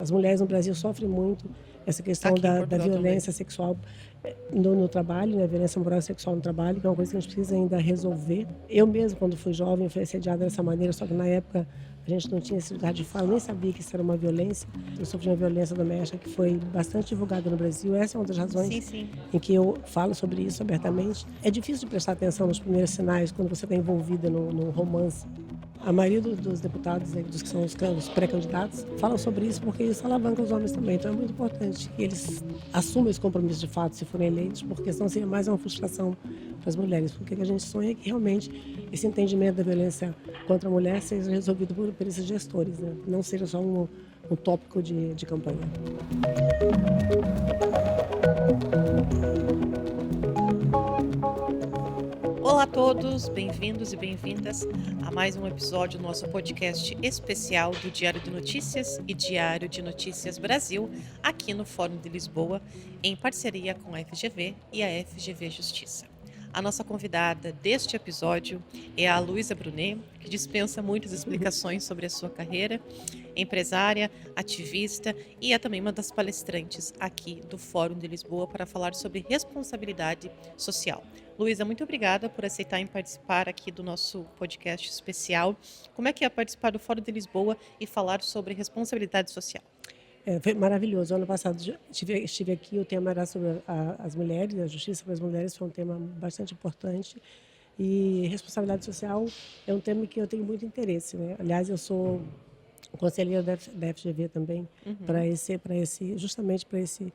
As mulheres no Brasil sofrem muito essa questão Aqui em da Portugal violência também. sexual no trabalho, né? Violência moral e sexual no trabalho, que é uma coisa que a gente precisa ainda resolver. Eu mesmo, quando fui jovem, fui assediada dessa maneira, só que na época a gente não tinha esse lugar de fala, nem sabia que isso era uma violência. Eu sofri uma violência doméstica que foi bastante divulgada no Brasil. Essa é uma das Sim, razões sim. em que eu falo sobre isso abertamente. É difícil de prestar atenção nos primeiros sinais quando você está envolvida no romance. A maioria dos deputados, né, dos que são os pré-candidatos, falam sobre isso porque isso alavanca os homens também. Então é muito importante que eles assumam esse compromisso de fato se forem eleitos, porque senão seria mais uma frustração para as mulheres. Porque o que a gente sonha é que realmente esse entendimento da violência contra a mulher seja resolvido por esses gestores, né? Não seja só um tópico de campanha. Olá a todos, bem-vindos e bem-vindas a mais um episódio do nosso podcast especial do Diário de Notícias e Diário de Notícias Brasil, aqui no Fórum de Lisboa, em parceria com a FGV e a FGV Justiça. A nossa convidada deste episódio é a Luísa Brunet, que dispensa muitas explicações sobre a sua carreira, empresária, ativista e é também uma das palestrantes aqui do Fórum de Lisboa para falar sobre responsabilidade social. Luísa, muito obrigada por aceitar em participar aqui do nosso podcast especial. Como é que é participar do Fórum de Lisboa e falar sobre responsabilidade social? Foi maravilhoso. Ano passado estive aqui, o tema era sobre as mulheres, a justiça para as mulheres, foi um tema bastante importante. E responsabilidade social é um tema que eu tenho muito interesse, né? Aliás, eu sou conselheira da FGV também, justamente para esse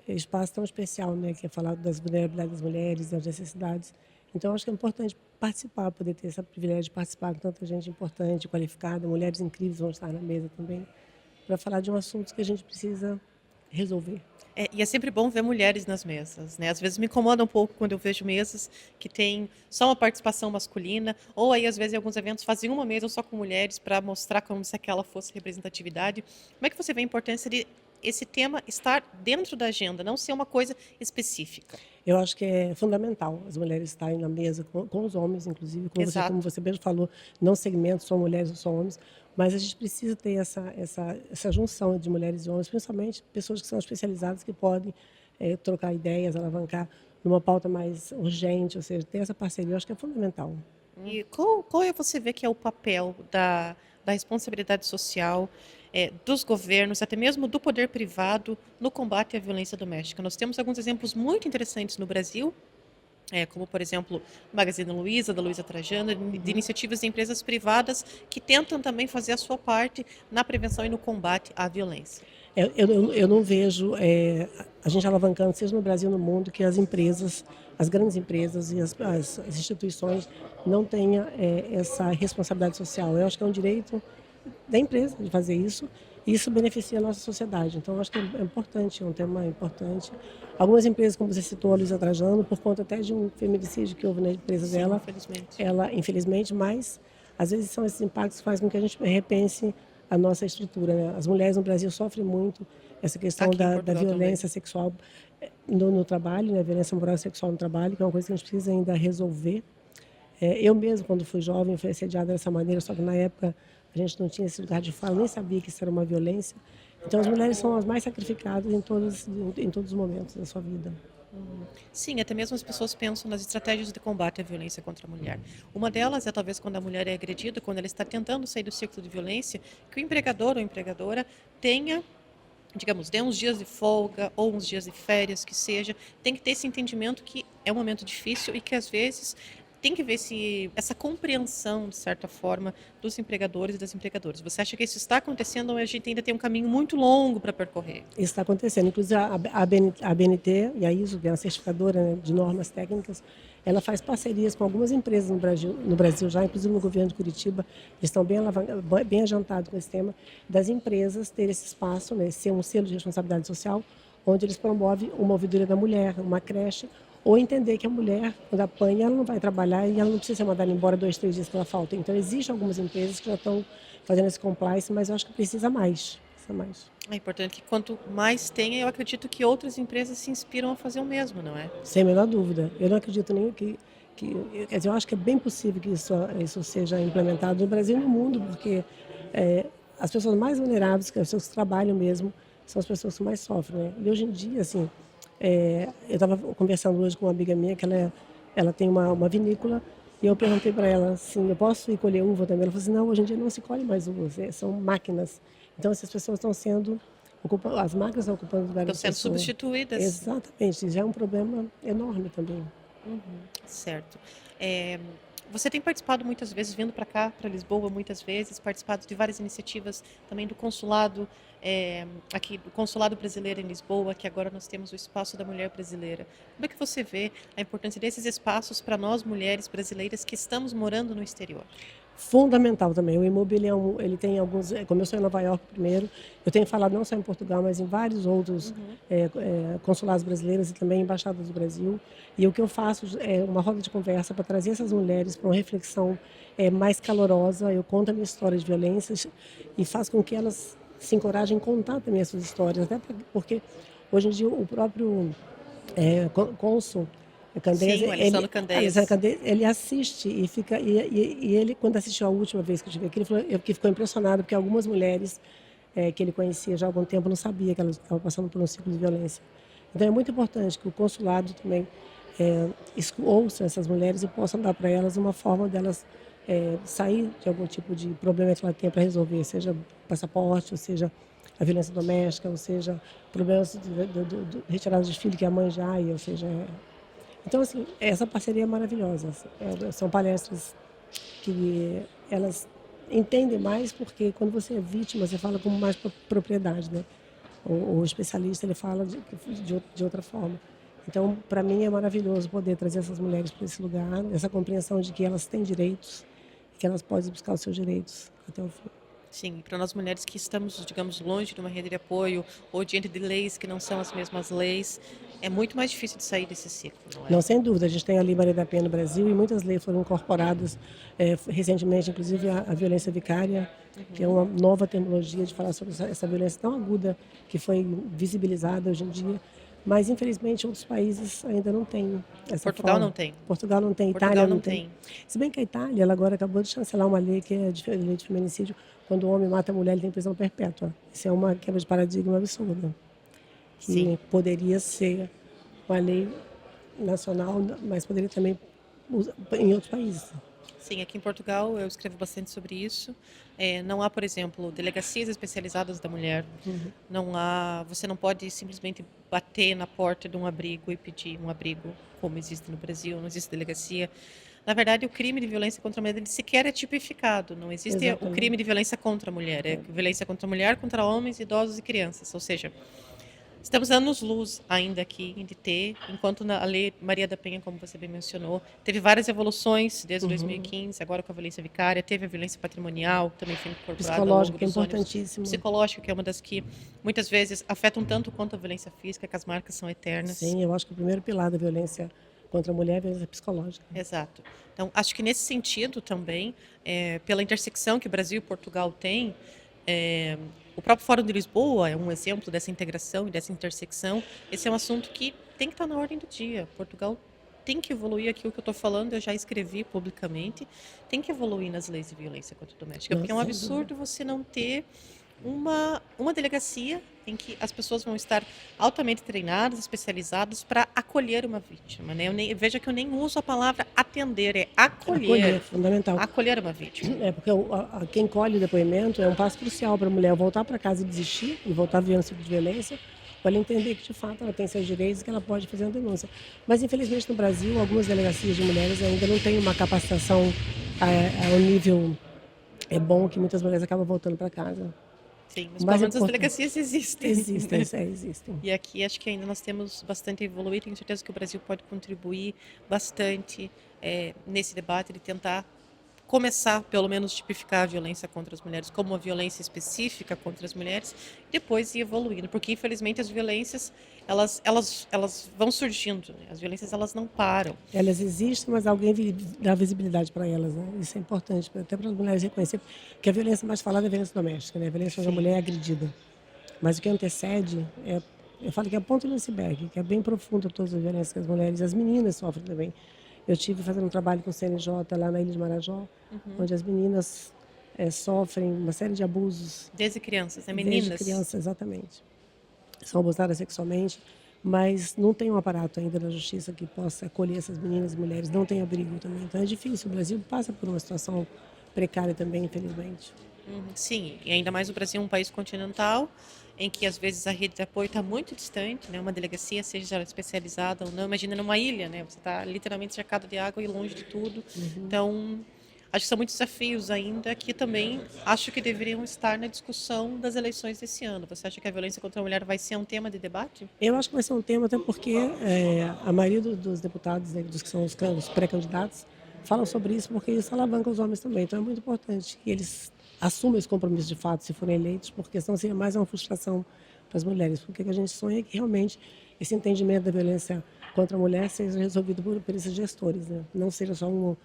espaço tão especial, né? Que é falar das vulnerabilidades das mulheres, das necessidades. Então, acho que é importante participar, poder ter esse privilégio de participar com tanta gente importante, qualificada, mulheres incríveis vão estar na mesa também, para falar de um assunto que a gente precisa resolver. E é sempre bom ver mulheres nas mesas, né? Às vezes me incomoda um pouco quando eu vejo mesas que tem só uma participação masculina, ou aí às vezes em alguns eventos fazem uma mesa só com mulheres para mostrar como se aquela fosse representatividade. Como é que você vê a importância de esse tema estar dentro da agenda, não ser uma coisa específica? Eu acho que é fundamental as mulheres estarem na mesa com os homens, inclusive, como Exato. você mesmo falou, não segmentos, só mulheres ou só homens, mas a gente precisa ter essa junção de mulheres e homens, principalmente pessoas que são especializadas, que podem trocar ideias, alavancar numa pauta mais urgente, ou seja, ter essa parceria, eu acho que é fundamental. E qual você vê que é o papel da responsabilidade social, dos governos, até mesmo do poder privado, no combate à violência doméstica? Nós temos alguns exemplos muito interessantes no Brasil, como, por exemplo, o Magazine Luiza, da Luiza Trajano, de iniciativas de empresas privadas que tentam também fazer a sua parte na prevenção e no combate à violência. Eu não vejo a gente alavancando, seja no Brasil ou no mundo, que as empresas, as grandes empresas e as instituições não tenham essa responsabilidade social. Eu acho que é um direito da empresa de fazer isso, e isso beneficia a nossa sociedade. Então, eu acho que é importante, é um tema importante. Algumas empresas, como você citou, a Luiza Trajano, por conta até de um feminicídio que houve na empresa Sim, dela, infelizmente. ela, infelizmente, mas às vezes são esses impactos que fazem com que a gente repense a nossa estrutura, né? As mulheres no Brasil sofrem muito essa questão Aqui em da Portugal também. violência sexual no trabalho, né? Violência moral e sexual no trabalho, que é uma coisa que a gente precisa ainda resolver. Eu mesmo, quando fui jovem, fui assediada dessa maneira, só que na época a gente não tinha esse lugar de fala, nem sabia que isso era uma violência. Então, as mulheres são as mais sacrificadas em todos os momentos da sua vida. Sim, até mesmo as pessoas pensam nas estratégias de combate à violência contra a mulher. Uma delas é talvez quando a mulher é agredida, quando ela está tentando sair do ciclo de violência, que o empregador ou empregadora tenha, digamos, dê uns dias de folga ou uns dias de férias, que seja, tem que ter esse entendimento que é um momento difícil e que às vezes tem que ver se essa compreensão, de certa forma, dos empregadores e das empregadoras. Você acha que isso está acontecendo ou a gente ainda tem um caminho muito longo para percorrer? Isso está acontecendo. Inclusive, a BNT e a ISO, que é a certificadora, né, de normas técnicas, ela faz parcerias com algumas empresas no Brasil já, inclusive no governo de Curitiba, eles estão bem adiantados com esse tema, das empresas ter esse espaço, né, ser um selo de responsabilidade social, onde eles promovem uma ouvidoria da mulher, uma creche, ou entender que a mulher, quando apanha, ela não vai trabalhar e ela não precisa ser mandada embora 2, 3 dias que ela falta. Então, existem algumas empresas que já estão fazendo esse compliance, mas eu acho que precisa mais. Precisa mais. É importante que quanto mais tenha, eu acredito que outras empresas se inspiram a fazer o mesmo, não é? Sem a menor dúvida. Eu não acredito nem quer dizer, eu acho que é bem possível que isso seja implementado no Brasil e no mundo, porque as pessoas mais vulneráveis, que as pessoas que trabalham mesmo, são as pessoas que mais sofrem, né? E hoje em dia, assim, eu estava conversando hoje com uma amiga minha que ela tem uma vinícola e eu perguntei para ela assim, eu posso ir colher uva também? Ela falou assim, não, hoje em dia não se colhe mais uvas, são máquinas. Então essas pessoas estão sendo as máquinas estão ocupando o lugar Estão das sendo pessoas. substituídas. Exatamente, já é um problema enorme também. Certo. É, você tem participado muitas vezes, vindo para cá, para Lisboa, muitas vezes, participado de várias iniciativas também do consulado, aqui do Consulado Brasileiro em Lisboa, que agora nós temos o Espaço da Mulher Brasileira. Como é que você vê a importância desses espaços para nós, mulheres brasileiras que estamos morando no exterior? Fundamental também. O imobiliário, ele tem alguns, começou em Nova York primeiro, eu tenho falado não só em Portugal, mas em vários outros consulados brasileiros e também embaixadas do Brasil. E o que eu faço é uma roda de conversa para trazer essas mulheres para uma reflexão mais calorosa. Eu conto a minha história de violências e faço com que elas se encorajem a contar também as suas histórias, até porque hoje em dia o próprio cônsul Candeias, Sim, o Alessandro Alessandro Candeias. Candeias, ele assiste e fica e ele quando assistiu a última vez que eu estive aqui, ele falou que ficou impressionado porque algumas mulheres que ele conhecia já há algum tempo não sabia que elas estavam passando por um ciclo de violência. Então é muito importante que o consulado também ouça essas mulheres e possa dar para elas uma forma delas sair de algum tipo de problema que ela tenha para resolver, seja passaporte, ou seja a violência doméstica, ou seja problemas de retirada de filho que a mãe já, ou seja então, assim, essa parceria é maravilhosa. São palestras que elas entendem mais porque quando você é vítima, você fala com mais propriedade, né? O especialista, ele fala de outra forma. Então, para mim é maravilhoso poder trazer essas mulheres para esse lugar, essa compreensão de que elas têm direitos e que elas podem buscar os seus direitos até o fim. Sim, para nós mulheres que estamos, digamos, longe de uma rede de apoio ou diante de leis que não são as mesmas leis, é muito mais difícil de sair desse ciclo, não é? Não, sem dúvida. A gente tem a Lei Maria da Penha no Brasil e muitas leis foram incorporadas recentemente, inclusive a violência vicária, que é uma nova terminologia de falar sobre essa violência tão aguda que foi visibilizada hoje em dia. Mas, infelizmente, outros países ainda não têm essa Portugal forma. não tem. Portugal não tem, Itália Portugal não não tem. tem. Se bem que a Itália, ela agora acabou de chancelar uma lei que é a lei de feminicídio, quando o homem mata a mulher, ele tem prisão perpétua. Isso é uma quebra de paradigma absurda, Sim. que poderia ser uma lei nacional, mas poderia também em outros países. Sim, aqui em Portugal eu escrevo bastante sobre isso. Não há, por exemplo, delegacias especializadas da mulher. Não há, você não pode simplesmente bater na porta de um abrigo e pedir um abrigo, como existe no Brasil. Não existe delegacia. Na verdade, o crime de violência contra a mulher ele sequer é tipificado. Não existe o crime de violência contra a mulher. É violência contra a mulher, contra homens, idosos e crianças. Ou seja, estamos anos-luz ainda aqui de ter, enquanto a Lei Maria da Penha, como você bem mencionou, teve várias evoluções desde 2015, agora com a violência vicária, teve a violência patrimonial, que também foi incorporada ao longo Psicológica é dos anos. importantíssimo. Psicológica, que é uma das que muitas vezes afetam tanto quanto a violência física, que as marcas são eternas. Sim, eu acho que o primeiro pilar da violência contra a mulher é a violência psicológica. Exato. Então, acho que nesse sentido também, pela intersecção que Brasil e Portugal têm, o próprio Fórum de Lisboa é um exemplo dessa integração e dessa intersecção. Esse é um assunto que tem que estar na ordem do dia. Portugal tem que evoluir aquilo que eu estou falando, eu já escrevi publicamente, tem que evoluir nas leis de violência contra a doméstica, porque é um absurdo você não ter uma delegacia em que as pessoas vão estar altamente treinadas, especializadas para acolher uma vítima. Né? Veja que eu nem uso a palavra atender, é acolher. Fundamental. Acolher uma vítima. Porque quem colhe o depoimento é um passo crucial para a mulher voltar para casa e desistir, e voltar a viver um ciclo de violência, para ela entender que, de fato, ela tem seus direitos e que ela pode fazer uma denúncia. Mas, infelizmente, no Brasil, algumas delegacias de mulheres ainda não têm uma capacitação ao nível bom que muitas mulheres acabam voltando para casa. Sim, mas pelo menos as delegacias existem. Existem. E aqui acho que ainda nós temos bastante a evoluir. Tenho certeza que o Brasil pode contribuir bastante nesse debate de tentar começar, pelo menos, tipificar a violência contra as mulheres como uma violência específica contra as mulheres, depois ir evoluindo, porque infelizmente as violências elas vão surgindo, né? As violências elas não param. Elas existem, mas alguém dá visibilidade para elas, né? Isso é importante, até para as mulheres reconhecerem que a violência mais falada é a violência doméstica, né? A violência contra a mulher é agredida. Mas o que antecede eu falo que é a ponta do iceberg, que é bem profundo todas as violências que as mulheres e as meninas sofrem também. Eu estive fazendo um trabalho com o CNJ lá na Ilha de Marajó, onde as meninas sofrem uma série de abusos Desde crianças, né? desde Meninas. criança, exatamente. São abusadas sexualmente, mas não tem um aparato ainda da justiça que possa acolher essas meninas e mulheres, não tem abrigo também. Então é difícil, o Brasil passa por uma situação precária também, infelizmente. Sim, e ainda mais o Brasil é um país continental, em que às vezes a rede de apoio está muito distante, né? Uma delegacia, seja ela especializada ou não. Imagina numa ilha, né? Você está literalmente cercado de água e longe de tudo. Então, acho que são muitos desafios ainda que também acho que deveriam estar na discussão das eleições desse ano. Você acha que a violência contra a mulher vai ser um tema de debate? Eu acho que vai ser um tema até porque a maioria dos deputados, né, dos que são os pré-candidatos, falam sobre isso porque isso alavanca os homens também. Então é muito importante que eles assumam esse compromisso de fato se forem eleitos, porque senão seria mais uma frustração para as mulheres. Porque o que a gente sonha é que realmente esse entendimento da violência contra a mulher seja resolvido por esses gestores, né? Não seja só um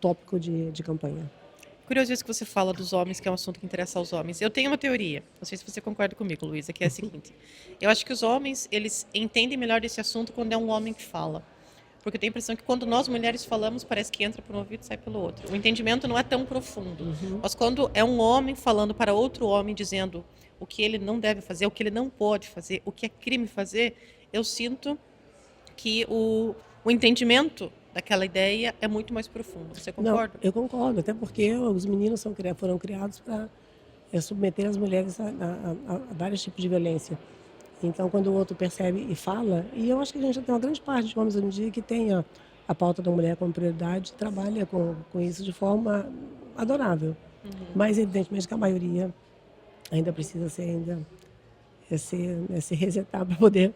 tópico de campanha. Curioso isso que você fala dos homens, que é um assunto que interessa aos homens. Eu tenho uma teoria, não sei se você concorda comigo, Luísa, que é a seguinte. Eu acho que os homens, eles entendem melhor esse assunto quando é um homem que fala. Porque eu tenho a impressão que quando nós mulheres falamos, parece que entra por um ouvido e sai pelo outro. O entendimento não é tão profundo. Mas quando é um homem falando para outro homem, dizendo o que ele não deve fazer, o que ele não pode fazer, o que é crime fazer, eu sinto que o entendimento daquela ideia é muito mais profundo. Você Não, concorda? eu concordo, até porque os meninos foram criados para submeter as mulheres a vários tipos de violência. Então, quando o outro percebe e fala, e eu acho que a gente já tem uma grande parte de homens hoje em dia que tem a pauta da mulher como prioridade, trabalha com isso de forma adorável. Mas, evidentemente, que a maioria ainda precisa se resetar para poder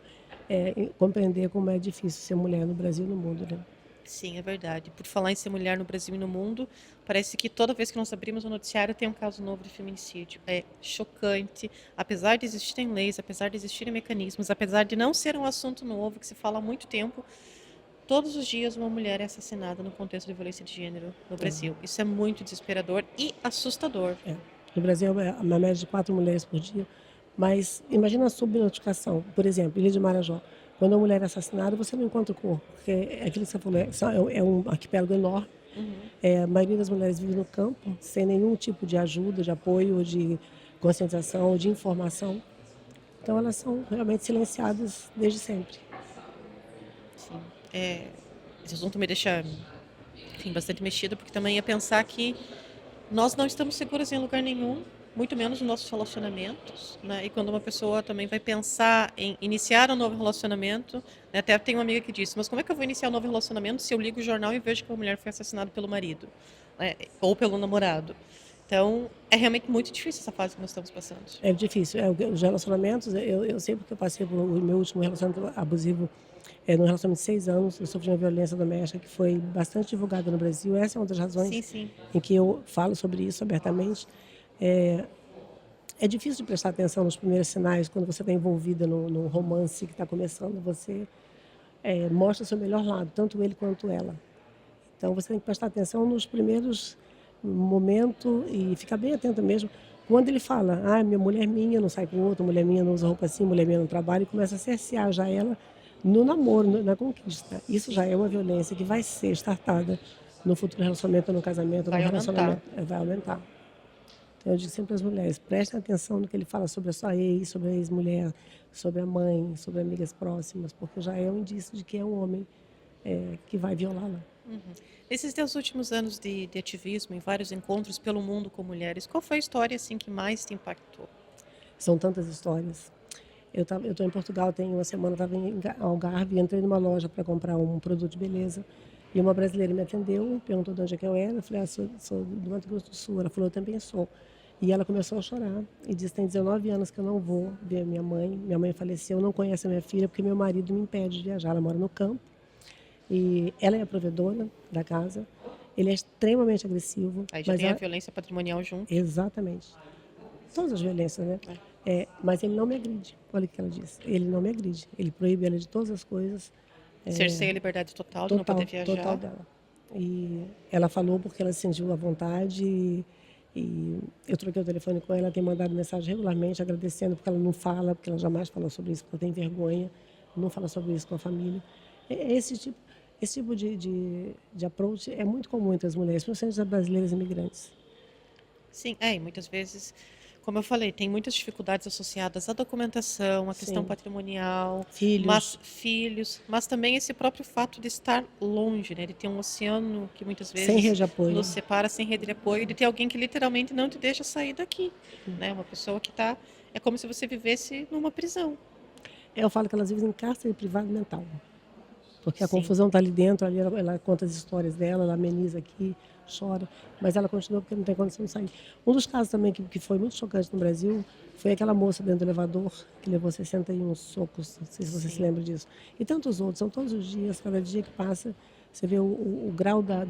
compreender como é difícil ser mulher no Brasil e no mundo, né? Sim, é verdade. Por falar em ser mulher no Brasil e no mundo, parece que toda vez que nós abrimos o noticiário tem um caso novo de feminicídio. É chocante. Apesar de existirem leis, apesar de existirem mecanismos, apesar de não ser um assunto novo que se fala há muito tempo, todos os dias uma mulher é assassinada no contexto de violência de gênero no Brasil. Isso é muito desesperador e assustador. No Brasil, é uma média de 4 mulheres por dia. Mas imagina a subnotificação. Por exemplo, Ilha de Marajó. Quando uma mulher é assassinada, você não encontra o corpo. Porque é aquilo que você falou, é um arquipélago enorme. A maioria das mulheres vive no campo, sem nenhum tipo de ajuda, de apoio, de conscientização, de informação. Então, elas são realmente silenciadas desde sempre. Sim. Esse assunto me deixa, enfim, bastante mexida, porque também é pensar que nós não estamos seguras em lugar nenhum, muito menos nos nossos relacionamentos, né? E quando uma pessoa também vai pensar em iniciar um novo relacionamento, né? Até tem uma amiga que disse, mas como é que eu vou iniciar um novo relacionamento se eu ligo o jornal e vejo que uma mulher foi assassinada pelo marido, né? Ou pelo namorado? Então, é realmente muito difícil essa fase que nós estamos passando. É difícil. Os relacionamentos, eu sei porque eu passei por o meu último relacionamento abusivo, no relacionamento de 6 anos, eu sofri uma violência doméstica que foi bastante divulgada no Brasil. Essa é uma das razões Sim, sim. em que eu falo sobre isso abertamente. É difícil de prestar atenção nos primeiros sinais quando você está envolvida no romance que está começando. Você mostra o seu melhor lado, tanto ele quanto ela. Então você tem que prestar atenção nos primeiros momentos e ficar bem atenta mesmo. Quando ele fala, minha mulher minha não sai com outra, mulher minha não usa roupa assim, mulher minha não trabalha, e começa a cercear já ela no namoro, na conquista. Isso já é uma violência que vai ser startada no futuro relacionamento, no casamento, Vai no aumentar. relacionamento. Vai aumentar. Então eu digo sempre às mulheres, prestem atenção no que ele fala sobre a sua ex, sobre a ex-mulher, sobre a mãe, sobre amigas próximas, porque já é um indício de que é um homem que vai violá-la. Nesses teus últimos anos de ativismo, em vários encontros pelo mundo com mulheres, qual foi a história assim que mais te impactou? São tantas histórias. Eu estou em Portugal, tem uma semana, estava em Algarve, entrei numa loja para comprar um produto de beleza e uma brasileira me atendeu, perguntou de onde é que eu era, eu falei, sou do Mato Grosso do Sul. Ela falou, eu também sou. E ela começou a chorar e disse, tem 19 anos que eu não vou ver minha mãe faleceu, não conhece a minha filha porque meu marido me impede de viajar, ela mora no campo e ela é a provedora da casa, ele é extremamente agressivo. Aí já tem a violência patrimonial junto. Exatamente. Todas as violências, né? Mas ele não me agride. Olha o que ela disse. Ele não me agride. Ele proíbe ela de todas as coisas. Cerceia a liberdade total de não poder viajar. Total dela. E ela falou porque ela se sentiu à vontade e eu troquei o telefone com ela. Ela tem mandado mensagem regularmente agradecendo porque ela não fala, porque ela jamais falou sobre isso, porque ela tem vergonha, não fala sobre isso com a família. Esse tipo de approach é muito comum entre as mulheres, principalmente as brasileiras imigrantes. Sim, e muitas vezes, como eu falei, tem muitas dificuldades associadas à documentação, à questão Sim, patrimonial, mas filhos, filhos, mas também esse próprio fato de estar longe, né? De ter um oceano que muitas sem vezes rede de nos apoio. separa sem rede de apoio, de ter alguém que literalmente não te deixa sair daqui, né? Uma pessoa que tá, é como se você vivesse numa prisão. Eu falo que elas vivem em cárcere privado mental. Porque a Sim. confusão está ali dentro, ali ela conta as histórias dela, ela ameniza aqui, chora, mas ela continua porque não tem condição de sair. Um dos casos também que foi muito chocante no Brasil foi aquela moça dentro do elevador que levou 61 socos, não sei se você se Sim. lembra disso. E tantos outros, são todos os dias, cada dia que passa, você vê o grau da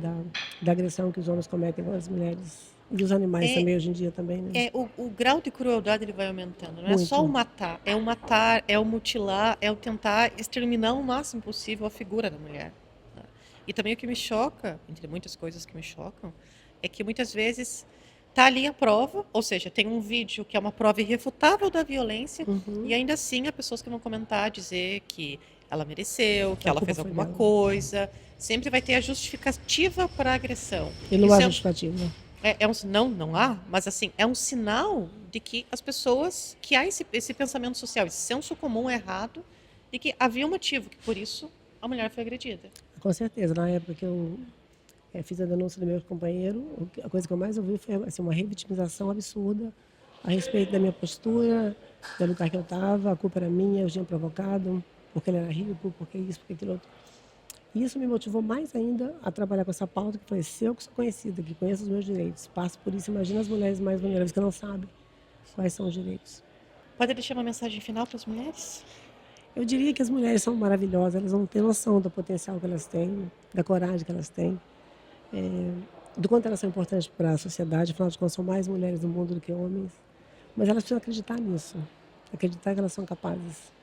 agressão que os homens cometem com as mulheres. E os animais É, também, hoje em dia também, né? o grau de crueldade ele vai aumentando. Não é só o Muito. matar, é o mutilar, é o tentar exterminar o máximo possível a figura da mulher. Né? E também o que me choca, entre muitas coisas que me chocam, é que muitas vezes tá ali a prova, ou seja, tem um vídeo que é uma prova irrefutável da violência, e Uhum. ainda assim há pessoas que vão comentar, dizer que ela mereceu, que A ela culpa fez foi alguma dela. coisa. Sempre vai ter a justificativa para a agressão. E não há Isso justificativa. não há, mas assim, é um sinal de que as pessoas, que há esse pensamento social, esse senso comum errado, de que havia um motivo, que por isso a mulher foi agredida. Com certeza. Na época que eu fiz a denúncia do meu companheiro, a coisa que eu mais ouvi foi assim, uma revitimização absurda a respeito da minha postura, do lugar que eu estava, a culpa era minha, eu tinha provocado, porque ele era rico, porque isso, porque aquilo outro. E isso me motivou mais ainda a trabalhar com essa pauta, que foi, se eu que sou conhecida, que conheço os meus direitos, passo por isso, imagina as mulheres mais vulneráveis que não sabem quais são os direitos. Pode deixar uma mensagem final para as mulheres? Eu diria que as mulheres são maravilhosas, elas não têm noção do potencial que elas têm, da coragem que elas têm, do quanto elas são importantes para a sociedade, afinal de contas são mais mulheres no mundo do que homens, mas elas precisam acreditar nisso, acreditar que elas são capazes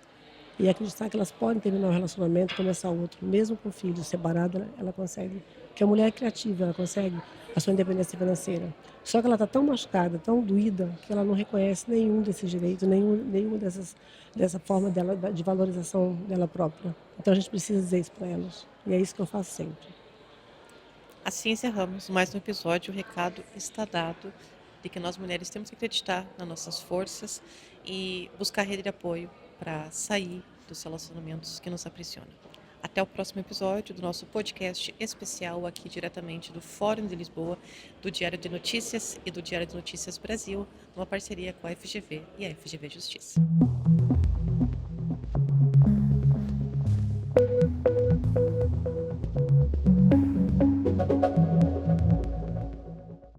e acreditar que elas podem terminar um relacionamento e começar outro, mesmo com filhos, separada, ela consegue, porque a mulher é criativa, ela consegue a sua independência financeira. Só que ela está tão machucada, tão doída, que ela não reconhece nenhum desses direitos, nenhuma dessa forma dela, de valorização dela própria. Então a gente precisa dizer isso para elas. E é isso que eu faço sempre. Assim encerramos mais um episódio. O recado está dado de que nós mulheres temos que acreditar nas nossas forças e buscar rede de apoio para sair dos relacionamentos que nos aprisionam. Até o próximo episódio do nosso podcast especial aqui diretamente do Fórum de Lisboa, do Diário de Notícias e do Diário de Notícias Brasil, numa parceria com a FGV e a FGV Justiça.